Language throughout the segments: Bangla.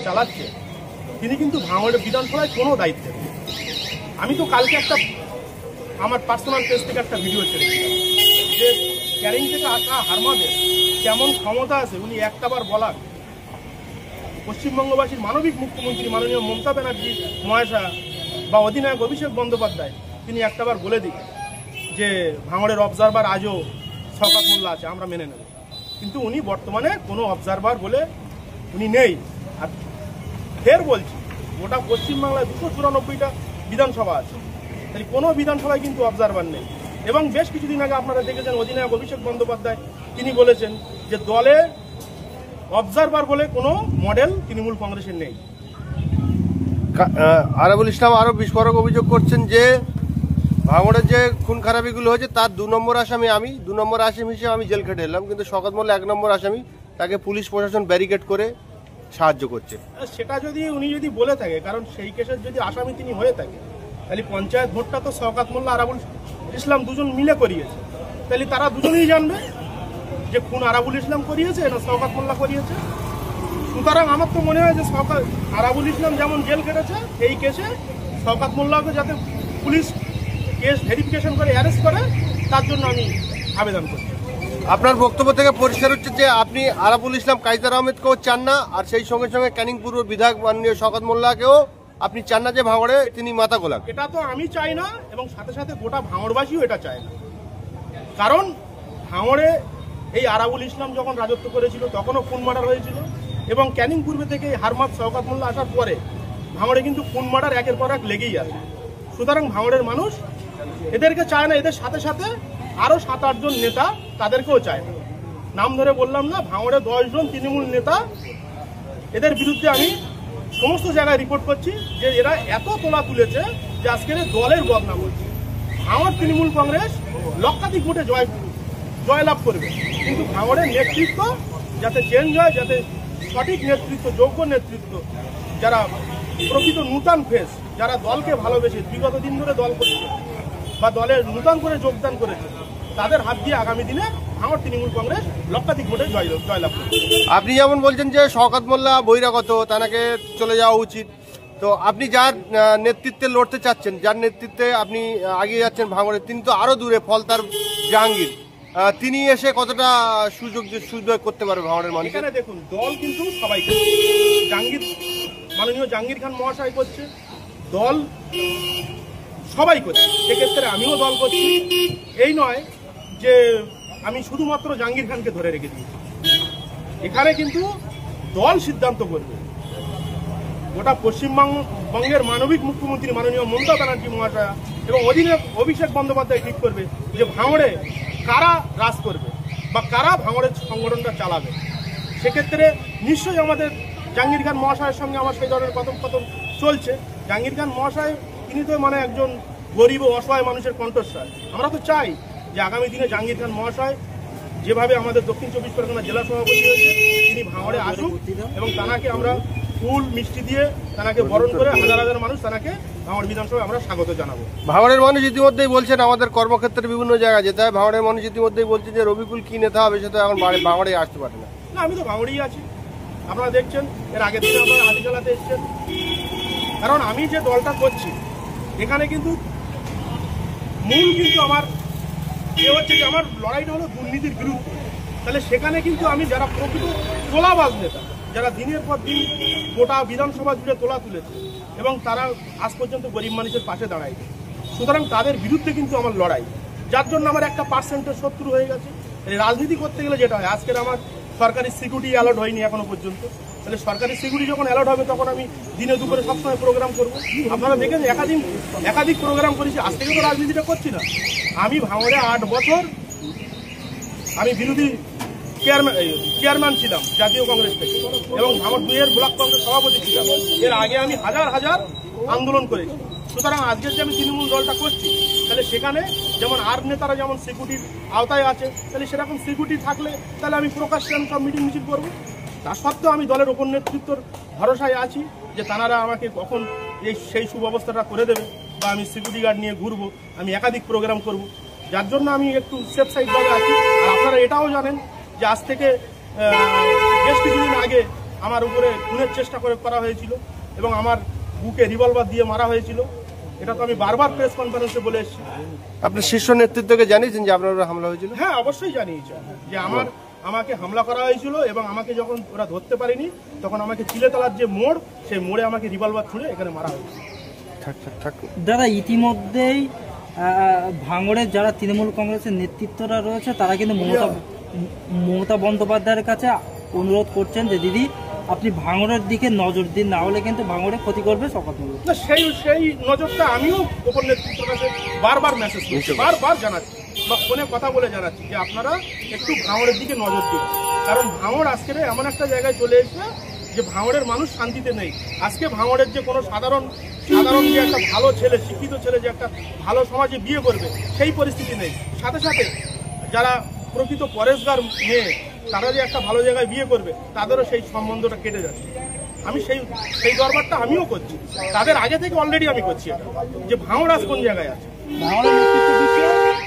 চালাচ্ছে তিনি কিন্তু ভাঙড়ের বিধানসভায় কোনো দায়িত্ব নেই। আমি তো কালকে একটা আমার পার্সোনাল পেজ থেকে একটা ভিডিও ছেড়েছিলাম যে ক্যারিং থেকে আসা হারমাদের কেমন ক্ষমতা আছে উনি একটাবার বলার। পশ্চিমবঙ্গবাসীর মানবিক মুখ্যমন্ত্রী মাননীয় মমতা ব্যানার্জি মহাশয়া বা অধিনায়ক অভিষেক বন্দ্যোপাধ্যায় তিনি একটাবার বলে দিন যে ভাঙড়ের অবজারভার আজও শওকত মোল্লা আছে, আমরা মেনে নেব। কিন্তু উনি বর্তমানে কোনো অবজারভার বলে উনি নেই। আর ফের বলছি, গোটা পশ্চিমবাংলায় 294টা বিধানসভা আছে, তাই কোনো বিধানসভায় কিন্তু অবজারভার নেই। এবং বেশ কিছুদিন আগে আপনারা দেখেছেন অধিনায়ক অভিষেক বন্দ্যোপাধ্যায় তিনি বলেছেন যে দলে অবজারভার বলে কোনো মডেল তৃণমূল কংগ্রেসের নেই। আরাবুল ইসলাম আরো বিস্ফোরক অভিযোগ করছেন যে ভাঙড়ের যে খুন খারাপিগুলো হয়েছে তার 2 নম্বর আসামি আমি, 2 নম্বর আসামি হিসেবে আমি জেল খেটে এলাম, কিন্তু শওকত মোল্লা 1 নম্বর আসামি, তাকে পুলিশ প্রশাসন ব্যারিকেড করে সাহায্য করছে। সেটা যদি উনি যদি বলে থাকে, কারণ সেই কেসের যদি আসামি তিনি হয়ে থাকে তাহলে পঞ্চায়েত ভোটটা তো শওকত মোল্লা আরাবুল ইসলাম দুজন মিলে করিয়েছে, তাহলে তারা দুজনেই জানবে যে খুন আরাবুল ইসলাম করিয়েছে না শওকত মোল্লা করিয়েছে। সুতরাং আমার তো মনে হয় যে আরাবুল ইসলাম যেমন জেল কেটেছে এই কেসে শওকত মোল্লাকে যাতে পুলিশ কেস ভেরিফিকেশন করে অ্যারেস্ট করে তার জন্য আমি আবেদন করছি। আপনার বক্তব্য থেকে পরিষ্কার হচ্ছে যে আপনি আরাবুল ইসলাম কাইজার আহমেদকেও চান না, আর সেই সঙ্গে সঙ্গে ক্যানিং পূর্ব বিধায়ক মাননীয় শওকত মোল্লাকেও আপনি চান না যে ভাঙড়ে তিনি মাথা গোলাক। এটা তো আমি চাই না এবং সাথে সাথে গোটা ভাঙড়বাসীও এটা চায় না। কারণ ভাঙড়ে এই আরাবুল ইসলাম যখন রাজত্ব করেছিল তখনও খুন মার্ডার হয়েছিল এবং ক্যানিং পূর্বে থেকে হারমাদ শওকত মোল্লা আসার পরে ভাঙড়ে কিন্তু খুন মার্ডার একের পর এক লেগেই আছে। সুতরাং ভাঙড়ের মানুষ এদেরকে চায় না, এদের সাথে সাথে আরও 7-8 জন নেতা তাদেরকেও চায় না। নাম ধরে বললাম না, ভাঙড়ে 10 জন তৃণমূল নেতা, এদের বিরুদ্ধে আমি সমস্ত জায়গায় রিপোর্ট করছি যে এরা এত তোলা তুলেছে যে আজকের দলের বদনাম হচ্ছে। ভাঙড় তৃণমূল কংগ্রেস লক্ষাধিক ভোটে জয়লাভ করবে, কিন্তু ভাঙড়ের নেতৃত্ব যাতে চেঞ্জ হয়, যাতে সঠিক নেতৃত্ব, যোগ্য নেতৃত্ব, যারা প্রকৃত নূতন ফেস, যারা দলকে ভালোবেসে বিগত দিন ধরে দল করছে বা দলের নূতন করে যোগদান করেছে, তাদের হাত দিয়ে আগামী দিনে ভাঙড় তৃণমূল কংগ্রেস লক্ষাধিক ভোটে জয়লাভ করবে। আপনি যেমন বলছেন যে শওকত মোল্লা বহিরাগত, তাকে চলে যাওয়া উচিত, তো আপনি যার নেতৃত্বে লড়তে চাচ্ছেন, যার নেতৃত্বে আপনি এগিয়ে যাচ্ছেন ভাঙড়ে, তিনি তো আরো দূরে ফলতার জাহাঙ্গীর, তিনি এসে কতটা সুযোগ করতে পারবে ভাঙড়ের মানুষ? এখানে দেখুন, দল কিন্তু সবাই জাহাঙ্গীর মাননীয় জাহাঙ্গীর খান মহাশয় করছে, দল সবাই করছে, সেক্ষেত্রে আমিও দল করছি। এই নয় যে আমি শুধুমাত্র জাহাঙ্গীর খানকে ধরে রেখে দিয়েছি, এখানে কিন্তু দল সিদ্ধান্ত করবে। গোটা পশ্চিমবঙ্গের মানবিক মুখ্যমন্ত্রী মাননীয় মমতা ব্যানার্জি মহাশয়া এবং অধিনায়ক অভিষেক বন্দ্যোপাধ্যায় ঠিক করবে যে ভাঙড়ে কারা রাজ করবে বা কারা ভাঙড়ের সংগঠনটা চালাবে। সেক্ষেত্রে নিশ্চয়ই আমাদের জাহাঙ্গীর খান মহাশয়ের সঙ্গে আমার সেই ধরনের কথোপকথন চলছে। জাহাঙ্গীর খান মহাশয় তিনি তো মানে একজন গরিব ও অসহায় মানুষের কণ্ঠস্বর। আমরা তো চাই যে আগামী দিনে জাহাঙ্গীর খান মহাশয় যেভাবে আমাদের দক্ষিণ 24 পরগনা জেলা সভাপতি হয়েছে তিনি ভাঙড়ে আসুক এবং তাকে আমরা ফুল মিষ্টি দিয়ে তাকে বরণ করে হাজার হাজার মানুষ তাকে ভাঙড় বিধানসভায় আমরা স্বাগত জানাবো। ভাঙড়ের মানুষ ইতিমধ্যেই বলছেন আমাদের কর্মক্ষেত্রে বিভিন্ন জায়গায় যেতে হয়, ভাঙড়ের মানুষ ইতিমধ্যেই বলছে যে রবিকুল কি নেতা হবে সে তো এখন ভাঙড়ে আসতে পারে না। না, আমি তো ভাঙড়েই আছি, আপনারা দেখছেন, এর আগের দিনে আপনারা হাতি চালাতে এসছেন। কারণ আমি যে দলটা করছি এখানে কিন্তু মূল কিন্তু আমার হচ্ছে যে আমার লড়াইটা হলো দুর্নীতির বিরুদ্ধে। তাহলে সেখানে কিন্তু আমি যারা প্রকৃত তোলাবাজ নেতা, যারা দিনের পর দিন গোটা বিধানসভা জুড়ে তোলা তুলেছে এবং তারা আজ পর্যন্ত গরিব মানুষের পাশে দাঁড়ায়, সুতরাং তাদের বিরুদ্ধে কিন্তু আমার লড়াই, যার জন্য আমার 1% শত্রু হয়ে গেছে। রাজনীতি করতে গেলে যেটা হয়, আজকের আমার সরকারি সিকিউরিটি অ্যালার্ট হয়নি এখনো পর্যন্ত, তাহলে সরকারি সিকিউরিটি যখন অ্যালার্ট হবে তখন আমি দিনে দুপুরে সবসময় প্রোগ্রাম করবো। আপনারা দেখেন একাধিক প্রোগ্রাম করেছি, আজ থেকে তো রাজনীতিটা করছি না। আমি ভাঙড়ে 8 বছর আমি বিরোধী চেয়ারম্যান ছিলাম জাতীয় কংগ্রেস থেকে এবং ভাঙড় 2 ব্লক কংগ্রেস সভাপতি ছিলাম। এর আগে আমি হাজার হাজার আন্দোলন করেছি। সুতরাং আজকে যে আমি তৃণমূল দলটা করছি তাহলে সেখানে যেমন আর নেতারা যেমন সিকিউরিটির আওতায় আছে, তাহলে সেরকম সিকিউরিটি থাকলে তাহলে আমি প্রকাশ্যে আমি সব মিটিং মিছিল করবো। তা সত্ত্বেও আমি দলের ওপর নেতৃত্বর ভরসায় আছি যে তারা আমাকে কখন সেই সুব্যবস্থাটা করে দেবে বা আমি সিকিউরিটি গার্ড নিয়ে ঘুরবো, আমি একাধিক প্রোগ্রাম করব, যার জন্য আমি একটু সেফ সাইডভাবে আছি। আর আপনারা এটাও জানেন যে আজ থেকে বেশ কিছুদিন আগে আমার উপরে খুনের চেষ্টা করা হয়েছিল এবং আমার বুকে রিভলভার দিয়ে মারা হয়েছিল। এটা তো আমি বারবার প্রেস কনফারেন্সে বলে এসেছি। আপনার শীর্ষ নেতৃত্বকে জানিয়েছেন যে আপনার উপরে হামলা হয়েছিল? হ্যাঁ, অবশ্যই জানিয়েছে যে আমাকে হামলা করা হয়েছিল এবং আমাকে যখন ওরা ধরতে পারেনি তখন আমাকে চিলেতলার যে মোড়, সেই মোড়ে আমাকে রিভলভার ছুঁড়ে এখানে মারা হয়েছে। দাদা, ইতিমধ্যেই ভাঙড়ের যারা তৃণমূল কংগ্রেসের নেতৃত্বরা রয়েছে তারা কিন্তু মমতা বন্দ্যোপাধ্যায়ের কাছে অনুরোধ করছেন যে দিদি আপনি ভাঙড়ের দিকে নজর দিন, না হলে কিন্তু ভাঙড়ে ক্ষতি করবে শওকত মোল্লা। না, সেই নজরটা আমিও ওপর নেতৃত্বের কাছে বারবার মেসেজ করছি, বারবার জানাচ্ছি বা ফোনে কথা বলে জানাচ্ছি যে আপনারা একটু ভাঙড়ের দিকে নজর দিন। কারণ ভাঙড় আজকের এমন একটা জায়গায় চলে এসেছে যে ভাঙড়ের মানুষ শান্তিতে নেই। আজকে ভাঙড়ের যে কোনো সাধারণ যে একটা ভালো ছেলে, শিক্ষিত ছেলে যে একটা ভালো সমাজে বিয়ে করবে সেই পরিস্থিতি নেই। সাথে সাথে যারা প্রকৃত পরেশগার মেয়ে তারা যে একটা ভালো জায়গায় বিয়ে করবে তাদেরও সেই সম্বন্ধটা কেটে যাচ্ছে। আমি সেই দরবারটা আমিও করছি, তাদের আগে থেকে অলরেডি আমি করছি এটা, যে ভাঙড় আজ কোন জায়গায় আছে। ভাঙড়ের নেতৃত্ব দিচ্ছে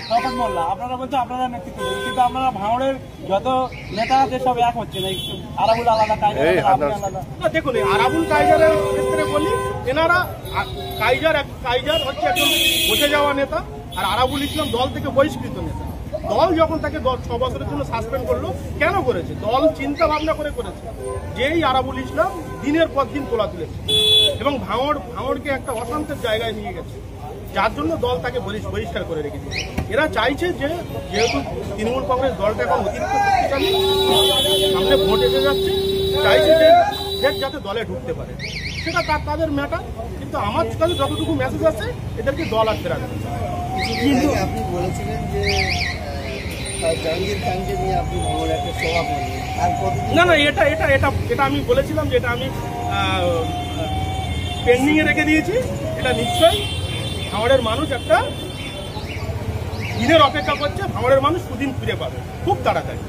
শওকত মোল্লা, আপনারা বলছেন আপনারা নেতৃত্ব দেবেন, কিন্তু আপনারা ভাঙড়ের যত নেতা আছে সব এক হচ্ছে না। আরাবুল আলাদা, কাইজার আলাদা। না দেখুন, আরাবুল কাইজারের ক্ষেত্রে বলি, এনারা কাইজার হচ্ছে একজন বসে যাওয়া নেতা, আর আরাবুল ইসলাম দল থেকে বহিষ্কৃত নেতা। দল যখন তাকে 6 বছরের জন্য সাসপেন্ড করলো, কেন করেছে? দল চিন্তা ভাবনা করে করেছে যেই আরাবুল ইসলাম দিনের পর দিন তোলা তুলেছে এবং ভাঙড়কে একটা অশান্তের জায়গায় নিয়ে গেছে, যার জন্য দল তাকে বহিষ্কার করে রেখেছে। এরা চাইছে যে যেহেতু তৃণমূল কংগ্রেস দলটা এখন অতিরিক্ত শক্তিশালী, সামনে ভোট এসে যাচ্ছে, চাইছে যে যাতে দলে ঢুকতে পারে, সেটা তাদের ম্যাটার। কিন্তু আমার কাছে যতটুকু মেসেজ আছে এদেরকে দল আর ফেরাতে। কিন্তু আপনি বলেছিলেন যে জাহাঙ্গীর খানকে নিয়ে আপনি ভাঙড়ে একটা সভা করবেন, আর কতদিন? না, এটা আমি বলেছিলাম যে এটা আমি পেন্ডিং এ রেখে দিয়েছি। এটা নিশ্চয়ই ভাঙড়ের মানুষ একটা দিনের অপেক্ষা করছে, ভাঙড়ের মানুষ সুদিন ফিরে পাবে খুব তাড়াতাড়ি।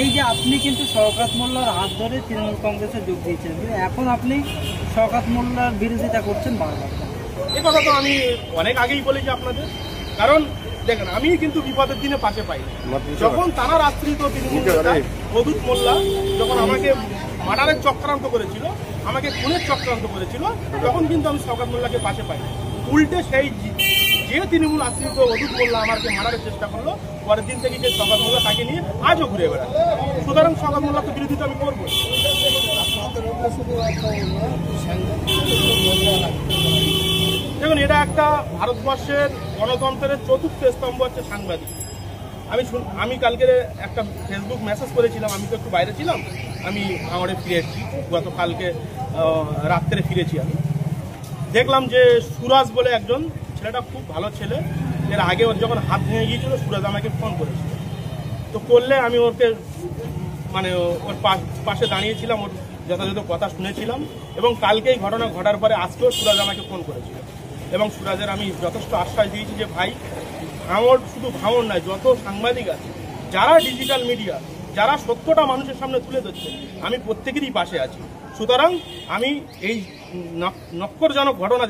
এই যে আপনি কিন্তু শওকত মোল্লার হাত ধরে তৃণমূল কংগ্রেসে যোগ দিয়েছেন, কিন্তু এখন আপনি শওকত মোল্লার বিরোধিতা করছেন বারবার। এই কথা তো আমি অনেক আগেই বলেছি আপনাদের। কারণ দেখেন, আমি কিন্তু বিপদের দিনে পাশে পাই। যখন তারা আশ্রিত তৃণমূল নেতা অদূত মোল্লা যখন আমাকে মার্ডারের চক্রান্ত করেছিল, আমাকে খুনের চক্রান্ত করেছিল, তখন কিন্তু আমি শওকত মোল্লাকে পাশে পাই। উল্টে সেই যে তৃণমূল আশ্রিত অদূত মোল্লা আমাকে মার্ডারের চেষ্টা করলো, পরের দিন থেকে যে শওকত মোল্লা তাকে নিয়ে আজও ঘুরে বেড়ায়। সুতরাং শওকত মোল্লাকে বিরোধিতা আমি করবো। দেখুন, এটা একটা ভারতবর্ষের গণতন্ত্রের চতুর্থ স্তম্ভ হচ্ছে সাংবাদিক। আমি কালকে একটা ফেসবুক মেসেজ করেছিলাম, আমি তো একটু বাইরে ছিলাম, আমি ভাঙড়ে ফিরে এসেছি, গতকালকে রাত্রে ফিরেছি। আমি দেখলাম যে সুরাজ বলে একজন ছেলেটা খুব ভালো ছেলে, এর আগে ওর যখন হাত ভেঙে গিয়েছিল সুরাজ আমাকে ফোন করেছিল। তো করলে আমি ওকে ওর পাশে দাঁড়িয়েছিলাম, ওর যথাযথ কথা শুনেছিলাম এবং কালকেই ঘটনা ঘটার পরে আজকেও সুরাজ আমাকে ফোন করেছিল এবং সুরাজের আমি যথেষ্ট আশ্বাস দিয়েছি যে ভাই, ভাঙড় শুধু ভাঙড় নয়, যত সাংবাদিক আছে, যারা ডিজিটাল মিডিয়া, যারা সত্যটা মানুষের সামনে তুলে ধরছে, আমি প্রত্যেকেরই পাশে আছি। সুতরাং আমি এই নক্করজনক ঘটনা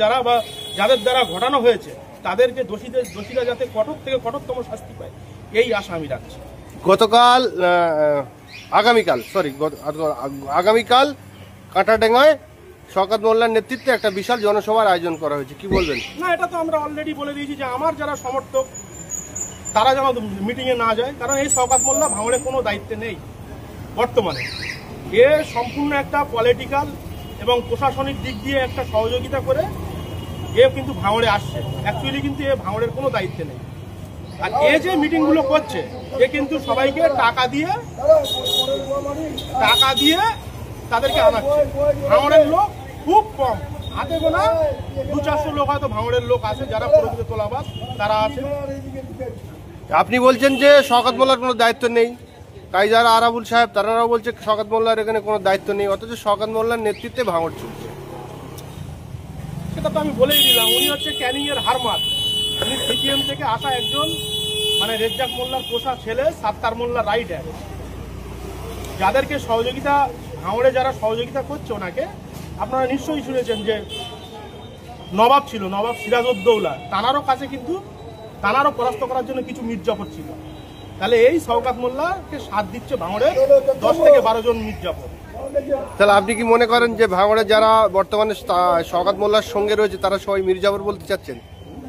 যাদের দ্বারা ঘটানো হয়েছে তাদেরকে দোষীরা যাতে কঠোর থেকে কঠোরতম শাস্তি পায়, এই আশা আমি রাখছি। আগামীকাল কাঁটাডাঙ্গায় শওকত মোল্লার নেতৃত্বে একটা বিশাল জনসভার আয়োজন করা হয়েছে, কি বলবেন? না, এটা তো আমরা অলরেডি বলে দিয়েছি যে আমার যারা সমর্থক তারা যেন মিটিংয়ে না যায়, কারণ এই শওকত মোল্লা ভাঙড়ে কোনো দায়িত্বে নেই বর্তমানে। এ সম্পূর্ণ একটা পলিটিক্যাল এবং প্রশাসনিক দিক দিয়ে একটা সহযোগিতা করে এ কিন্তু ভাঙড়ে আসছে। অ্যাকচুয়ালি কিন্তু এ ভাঙড়ের কোনো দায়িত্বে নেই। আর এ যে মিটিংগুলো করছে, এ কিন্তু সবাইকে টাকা দিয়ে তাদেরকে আনাচ্ছে। ভাঙড়ের লোক খুব কম, হাতে গোনা 200-400 লোক হয়তো ভাঙড়ের লোক আছে যারা প্রকৃত তোলাবাজ, তারা আছে। আপনি বলছেন যে শওকত মোল্লার কোনো দায়িত্ব নেই, কাইজার আরাবুল সাহেব তারাও বলছে শওকত মোল্লার এখানে কোনো দায়িত্ব নেই, অথচ শওকত মোল্লার নেতৃত্বে ভাঙড় চলছে। সেটা তো আমি বলেই দিলাম, উনি হচ্ছে ক্যানিং এর হারমাত। উনি সিপিএম থেকে আসা একজন, রেজ্জাক মোল্লার পোষা ছেলে, সাত্তার মোল্লার রাইট হ্যান্ড। যাদেরকে সহযোগিতা ভাঙড়ে যারা সহযোগিতা করছে ওনাকে, আপনারা নিশ্চয়ই শুনেছেন যে নবাব ছিল, নবাব সিরাজউদ্দৌলা, তানারও কাছে কিন্তু তানারও পরাস্ত করার জন্য কিছু মির্জাফর ছিল। তাহলে এই শওকত মোল্লাকে সাথ দিচ্ছে ভাঙড়ের 10 থেকে 12 জন মির্জাফর। তাহলে আপনি কি মনে করেন যে ভাঙড়ে যারা বর্তমানে শওকত মোল্লার সঙ্গে রয়েছে তারা সবাই মির্জাফর বলতে চাচ্ছেন?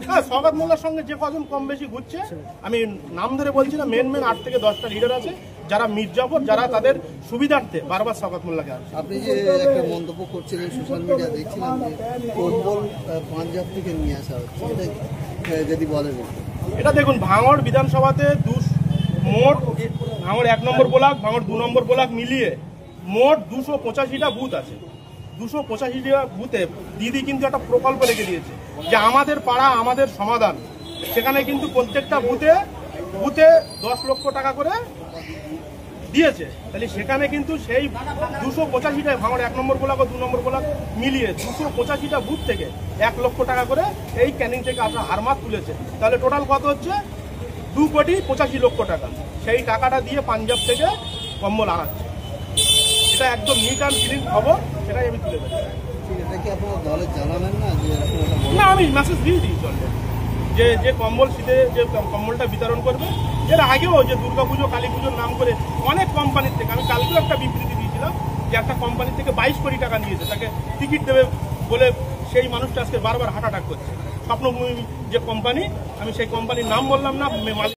হ্যাঁ, শওকত মোল্লার সঙ্গে যে কজন কম বেশি ঘুরছে, আমি নাম ধরে বলছি না, মেন 8 থেকে 10টা লিডার আছে যারা মির্জাফর, যারা তাদের সুবিধার্থে বারবার শওকত মোল্লাকে আসছে। আপনি যে একটা মন্তব্য করছিলেন সোশ্যাল মিডিয়া দেখছিলাম যে কম্বল পাঞ্জাব থেকে নিয়ে আসা হচ্ছে, এটা যদি বলেন। এটা দেখুন, ভাঙড় বিধানসভাতে মোট ভাঙড় 1 নম্বর ব্লক, ভাঙড় 2 নম্বর ব্লক মিলিয়ে মোট 285টা বুথ আছে। 285টা বুথে দিদি কিন্তু একটা প্রকল্প রেখে দিয়েছে যে আমাদের পাড়া আমাদের সমাধান। সেখানে কিন্তু প্রত্যেকটা বুথে 10 লক্ষ টাকা করে দিয়েছে। তাহলে সেখানে কিন্তু সেই 285টা ভাঙড় 1 নম্বর ব্লক ও 2 নম্বর ব্লক মিলিয়ে 285টা বুথ থেকে 1 লক্ষ টাকা করে এই ক্যানিং থেকে আপনার হারমাত তুলেছে। তাহলে টোটাল কত হচ্ছে? 2,85,00,000 টাকা। সেই টাকাটা দিয়ে পাঞ্জাব থেকে কম্বল আনাচ্ছে। এটা একদম নিট অ্যান্ড ক্লিন খবর, সেটাই আমি তুলে দেবো। এটা কি আপনারা দলে জানাবেন না যে না, আমি মেসেজ দিয়ে দিই চলবে যে কম্বল শীতে যে কম্বলটা বিতরণ করবে। এর আগেও যে দুর্গাপুজো কালী পুজোর নাম করে অনেক কোম্পানির থেকে, আমি কালকেও একটা বিবৃতি দিয়েছিলাম যে একটা কোম্পানির থেকে 22 কোটি টাকা নিয়েছে, তাকে টিকিট দেবে বলে সেই মানুষটা আজকে বারবার হার্ট অ্যাটাক করছে। স্বপ্নভূমি যে কোম্পানি, আমি সেই কোম্পানির নাম বললাম না,